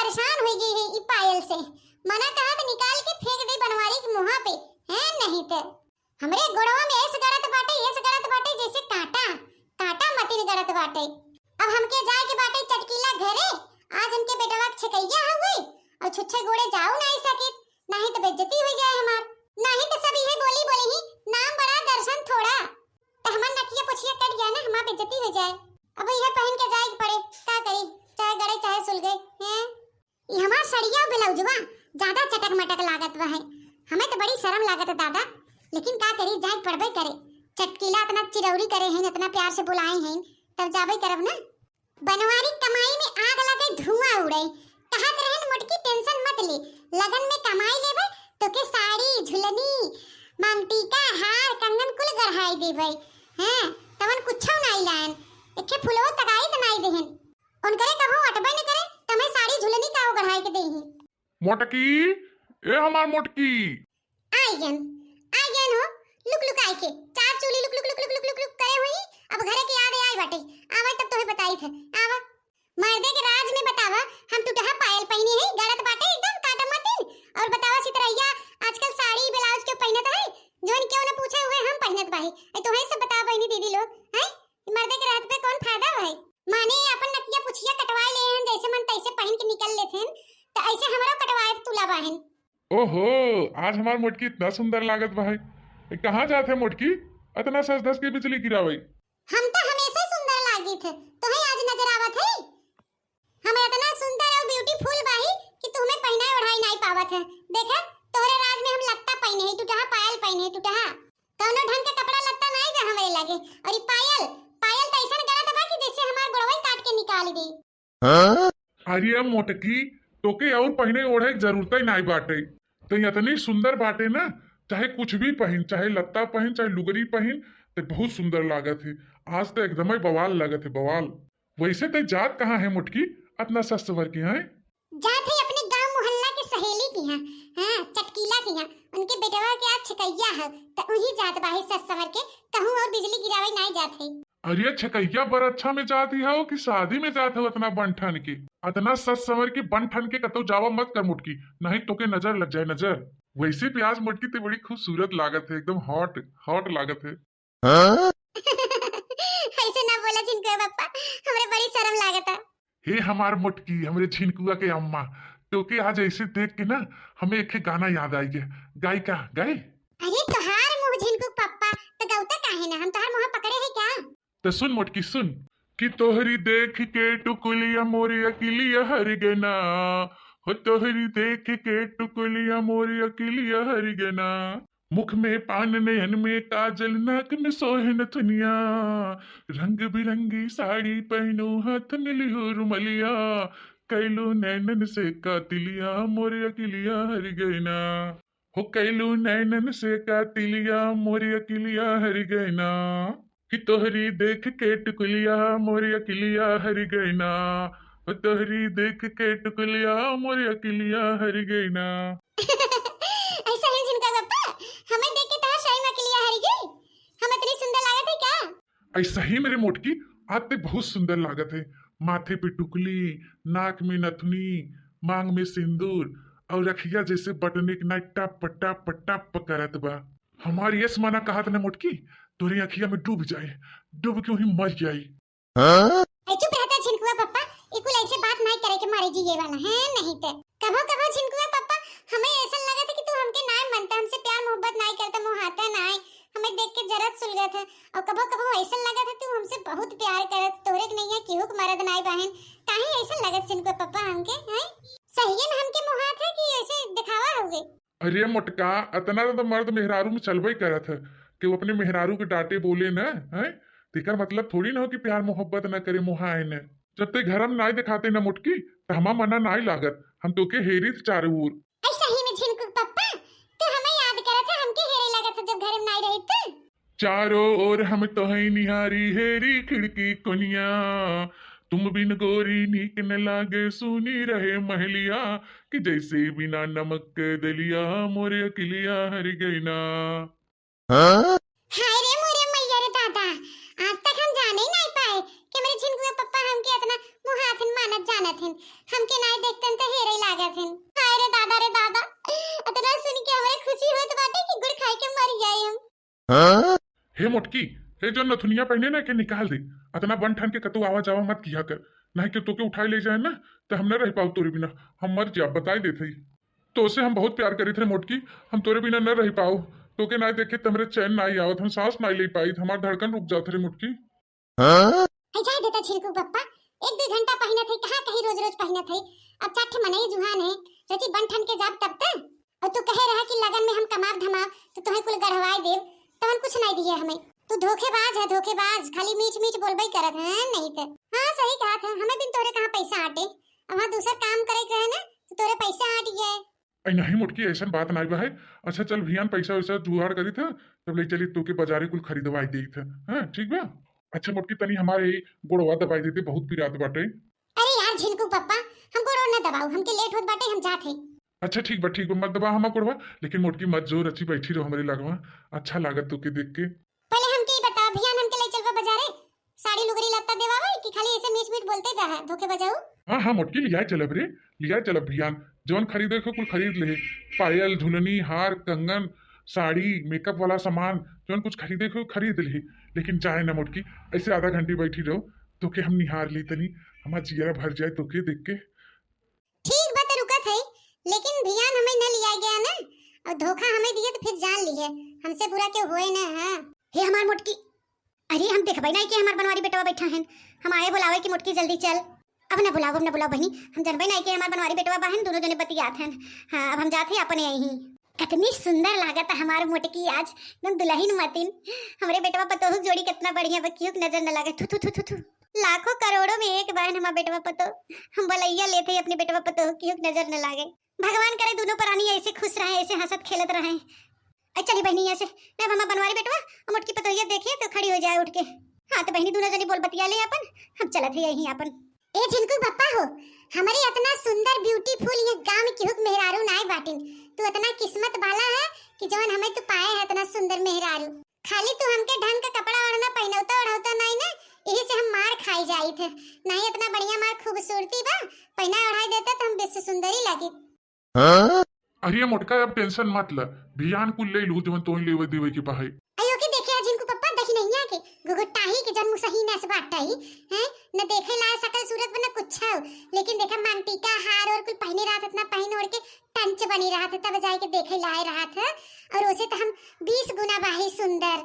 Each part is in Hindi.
परेशान हो गई है ई पायल से। मना कहा तो निकाल के फेंक दे बनवारी के मुंह पे है, नहीं तो हमरे गोड़वा में ऐसे गड़त बाटे जैसे कांटा कांटा मतीन गड़त बाटे। अब हमके जाए के बाटे चटकीला घरे। आज हमके बेटवा के छकैया हो गई और छुच्छे गोड़े जाऊ नहीं सके, नहीं तो बेइज्जती हो जाए हमार, नहीं तो सब यही बोली बोले ही नाम बड़ा दर्शन थोड़ा, तो हमार नकिया पुछिया कट गया ना, हमार बेइज्जती हो जाए। अब यह पहन के जाए के पड़े, का करी, चाहे गड़े चाहे सुल गए हैं। ये हमार सड़िया ब्लाउजवा ज्यादा चटक मटक लागत है, हमें तो बड़ी शर्म लागत है दादा, लेकिन का करी, जाए पड़बे करे। चटकीला इतना चिरौरी करे हैं, इतना प्यार से बुलाए हैं, तब जाबे करब ना। बनवारी कमाई में आग लगे धुआं उड़े, कहत रहन मोटकी टेंशन मत ले, लगन में कमाई लेबे तो के साड़ी झुलनी मांगटी का हार कंगन कुल गढ़ाई देबे हैं, तवन कुछो नहीं लायन, एके फुलवा तगाई त नहीं देहन, उनकरे कभो अटबे न करे तमे साड़ी झुलनी का गढ़ाई के देही। मोटकी, ए हमार मोटकी आइगन हो लुक लुक आई के चार चूली लुक लुक लुक लुक लुक लुक लुक करे हुई। अब घरे के याद आई बाटे, आवा तब तोहे बताई थे, आवा मर्दे के राज में बतावा। हम टूटहा पायल पहनी है, गलत बाटे एकदम काटा मतीन, और बतावा सितरैया आजकल साड़ी ब्लाउज क्यों पहनत है, जोन क्यों न पूछे हुए हम पहनत बाही, ए तोहे सब बता बहनी दीदी लोग हैं, मर्दे के राज पे कौन फायदा है। माने अपन नकिया पुछिया कटवाए ले हैं, जैसे मन तैसे पहन के निकल लेथे, तो ऐसे हमरो कटवाए तुला बहन। ओहो, आज हमार मोटकी इतना सुंदर लागत बा है। कहाँ जाते मोटकी, इतना सज धज के बिजली गिरावई। हम तो हमेशा सुंदर लागी थे, तोहे आज नजर आवत है। हम इतना सुंदर और ब्यूटीफुल बाही कि तुम्हें पहनाए ओढ़ाई नहीं पावत है। देखा तोरे राज में हम लत्ता पहने है, टूटहा पायल पहने है, टूटहा कौनो ढंग का कपड़ा लत्ता नहीं बा हमरे लागे, और ई पायल पायल तो ऐसा गलत बा कि जैसे हमार गोड़वा काट के निकाल दी। अरे मोटकी, तोके और पहने ओढ़े की जरूरत ही नहीं बाटे, तो इतनी सुंदर बाटे ना, चाहे कुछ भी पहन, चाहे लत्ता पहन, चाहे लुगरी पहन, तो बहुत सुंदर लागत है। आज तो एकदम ही बवाल लागत है, बवाल। वैसे तो जात कहाँ है मोटकी, इतना सस्त वर की है? जात है अपने गांव मोहल्ला के सहेली की है, हां चटकीला की है, उनके बेटवा के आज छकैया है, तो वही जात बाही सस्त सवर के, कहूं और बिजली गिरावे नहीं जात है। अरे छकैया बर अच्छा में जाती हो कि शादी में जाते हो, इतना बनठन के, इतना सस सवर के बनठन के कतो जावा मत कर मोटकी, नहीं तो के नजर लग जाए नजर। वैसे प्याज मोटकी तो बड़ी खूबसूरत लागत है, एकदम हॉट हॉट लागत है। ऐसे ना बोला झिनकुआ पापा, हमरे बड़ी शर्म लागत है। हे हमार मोटकी, हमरे झिनकुआ के अम्मा, तो के आज ऐसे देख के ना हमें एक गाना याद आई गया, गाय का गाय। अरे तोहार मुंह झिनकू पापा तो गौता काहे ना, हम तोहार मुंह पकड़े है क्या? तो सुन मोटकी सुन, कि तोहरी देख के टुकुलिया मोरी अकिलिया हर गना, हो तोहरी देख के टुकुलिया मोरी अकिलिया हर गना, मुख में पान नयन में काजल नाक में सोहे नथुनिया, रंग बिरंगी साड़ी पहनो हाथ में लिहो रुमलिया, कैलू नैनन से कातिलिया मोरी अकिलिया हर गना, हो कैलू नैनन से कातिलिया मोरी अकिलिया हर गना, कि तोहरी देख के टुकलिया मोरी अकिलिया हर गईना, तोहरी देख के टुकलिया मोरी अकिलिया हर गईना। ऐसा है जिनका पापा, हमें देख के तो शाही में अकिलिया हर गई, हम इतनी सुंदर लागत है क्या? ऐसा ही मेरे मोटकी, आते बहुत सुंदर लागत है, माथे पे टुकली, नाक में नथुनी, मांग में सिंदूर, और रखिया जैसे बटने के ना टप टप टप करत बा। हमारी यस माना कहा था ना मोटकी, तोरी अखिया में डूब जाए, डूब क्यों ही मर जाए। चुप रहता झिनकुआ पापा, इकुल ऐसे बात नहीं करे के मारे जी ये वाला है, नहीं तो कभो कभो झिनकुआ पापा हमें ऐसा लगा था कि तू हमके ना मानता, हमसे प्यार मोहब्बत नहीं करता, मोहाता नहीं, हमें देख के जरत सुलगत है, और कभो कभो ऐसा लगा था तू हमसे बहुत प्यार करत, तोरे के नहीं है केहू के मरद नहीं बहन, काहे ऐसा लगत झिनकुआ पापा हमके हैं? सही है हमके मोहात है कि ऐसे दिखावा हो गई? अरे मोटका, इतना तो मर्द मेहरारू में चलबई करत है कि वो अपने मेहरारू के डांटे बोले न है, तेकर मतलब थोड़ी ना हो कि प्यार मोहब्बत न करे, मोहाए न। जब ते घर में नाई दिखाते न मुटकी, तो हमा मना नाई लागत, हम तो के हेरी चारों ओर। ऐसा ही में झिनकू पापा, तो हमें याद करा था हमके हेरे लगा था जब घर में नाई रही थी। चारों ओर हम तो है निहारी हेरी खिड़की कोनिया, तुम बिन गोरी नीक न लागे सुनी रहे महलिया, कि जैसे बिना नमक के दलिया मोरे अकिलिया हर गई ना। हाय रे मोरे मैया रे दादा, आज तक हम जाने ही नहीं पाए कि मेरे झिनकुआ पापा हमके इतना मुहात जात हन मानत जानत हन, हमके नहीं देखतन तो हेरे लागत हन। हाय रे दादा, इतना सुन के हमरे खुशी होत बाटे कि गुड़ खाई के मर जाए हम। हे मोटकी, हे जो नथुनिया पहने ना के निकाल दे। अतना बन ठन के कतु आवा जावा मत किया कर, नहीं कि तोके उठाई ले जाए ना तो हम न रह पाओ तोरे बिना, हम मर जा बताई देते। तो उसे हम बहुत प्यार करी थे मोटकी, हम तोरे बिना न रह पाओ। तोके ना देखे तमरे चैन ना आवत, हम सांस ना ले पाई, हमार धड़कन रुक जात रे मोटकी। जाए देता छिलकू पप्पा, 1-2 घंटा पहने थे, कहाँ कहीं रोज पहने थे। अब चट मनई जुहान है, रची बन ठन के जाब तब तक। और तू कहे रहा कि लगन में हम कमाब धमाब तो तुम्हें कुल गढ़वाई देव, तवन कुछ नहीं दिए हमें। तू धोखेबाज है, धोखेबाज, खाली मीच बोलबई करत है नहीं तो। हाँ सही कहा था, हमें भी तोरे कहाँ पैसा आटे, अब वहाँ दूसरा काम करे के रहे ना तो तोरे पैसा आट गए। नहीं मोटकी, ऐसा बात नहीं बा है। अच्छा चल भियान पैसा वैसा जुगाड़ करी था, तब ले चली तोके बाजारे कुल खरीदवाई दी था। हाँ ठीक बा। अच्छा मोटकी, तनी हमारे गोड़वा दबाई देते, बहुत पिरात बाटे। अरे यार झिलकू पप्पा, हम गोड़ो न दबाऊ, हमके लेट होत बाटे, हम जात है। अच्छा ठीक बा, मत दबा हमा गोड़वा, लेकिन मोटकी मत जोर, अच्छी बैठी रहो हमारे लगवा, अच्छा लागत तोके देख के। पहले हमके ही बता, भियान हमके ले चलवा बाजारे, साड़ी लुगड़ी लत्ता देवावे कि खाली ऐसे मीठ बोलते रहा धोखे बजाऊ। हाँ मोटकी, लिया चलब रे, लिया चलब भियान, जौन खरीदे को कुल खरीद ले। पायल, झुलनी, हार, कंगन, साड़ी, मेकअप वाला सामान, जौन कुछ खरीदे को खरीद ले। लेकिन जाए ना मोटकी, ऐसे आधा घंटे बैठी रहो तोके हम निहार ली तनी, हमार जिया भर जाए तोके देख के। ठीक बात रुकत है, लेकिन भियान हमें न लिया गया ना, और धोखा हमें दिए तो फिर जान लिए, हमसे बुरा क्यों होए ना। हाँ हे हमार मोटकी, अरे हम देखबै ना कि हमार बनवारी बेटवा बैठा है, हम आए बुलावे कि मोटकी जल्दी चल। अब न बुलाओ बहनी, हम जानबै ना कि हमार बनवारी बेटवा बहन दोनों जने बतियात हैं। हाँ अब हम जाते हैं अपने यहीं। कितनी सुंदर लागत है हमार मोटकी आज, एकदम दुल्हन मतिन। हमरे बेटवा पतोहू जोड़ी कितना बढ़िया, बकियो नजर न लागे। थू थू थू थू, लाखों करोड़ों में एक बहन हमार बेटवा पतो, हम बलैया लेते हैं अपने बेटवा पतोहू की नजर न लागे। भगवान करे दोनों प्राणी ऐसे खुश रहे, ऐसे हंसत खेलत रहे। चली बहनी ऐसे, मैं हमार बनवारी बेटवा मोटकी पतोहिया देखिए तो खड़ी हो जाए उठ के। हाँ तो बहनी दोनों जनी बोल बतिया ले अपन, हम चलत है यहीं अपन। ए झिलकू पप्पा हो, हमारी इतना सुंदर ब्यूटीफुल ये गांव में केहू मेहरारू नाई बाटिन। तू इतना किस्मत वाला है कि जवन हमें तू पाए है इतना सुंदर मेहरारू। खाली तू हमके ढंग का कपड़ा ओढ़ना पहनौता नहीं ना, यही से हम मार खाई जाई थे। नहीं इतना बढ़िया मार खूबसूरती बा, पहना ओढ़ाई देता तो हम बेस सुंदरी लगी। अरे मोटका, अब टेंशन मत ल, भियान कुल ले लू जवन तोही लेवे देवे के पाहे। अयो के देखे जिनको पप्पा देखी नहीं आके गुगुटाही के जन्म सही नस बाटाही हैं, न देखे ला सकल सूरत बना कुछ है, लेकिन देखा मांग टीका हार और कुल पहने रहा था, इतना पहन ओढ़ के टंच बनी रहा था, तब जाए के देखे लाए रहा था। और उसे तो हम 20 गुना बाही सुंदर।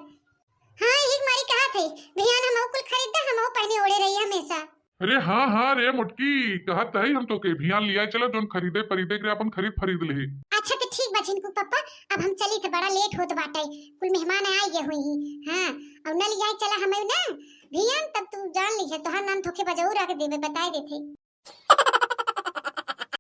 हाँ एक मारी कहा थे भियान हम कुल खरीदा, हम पहने ओढ़े रही हमेशा। अरे हाँ रे मोटकी, कहत है हम तो के भियान लिया चलो, जोन खरीदे के अपन खरीद ले। अच्छा तो ठीक बा झिनकू पप्पा, अब हम चली तो बड़ा लेट होत बाटे, कुल मेहमान आए गए हुई। हाँ अब न लिया चला हमें ना भियान, तब तू जान ली है, तोहार नाम धोखे बजाऊ रख देवे बताए देथे।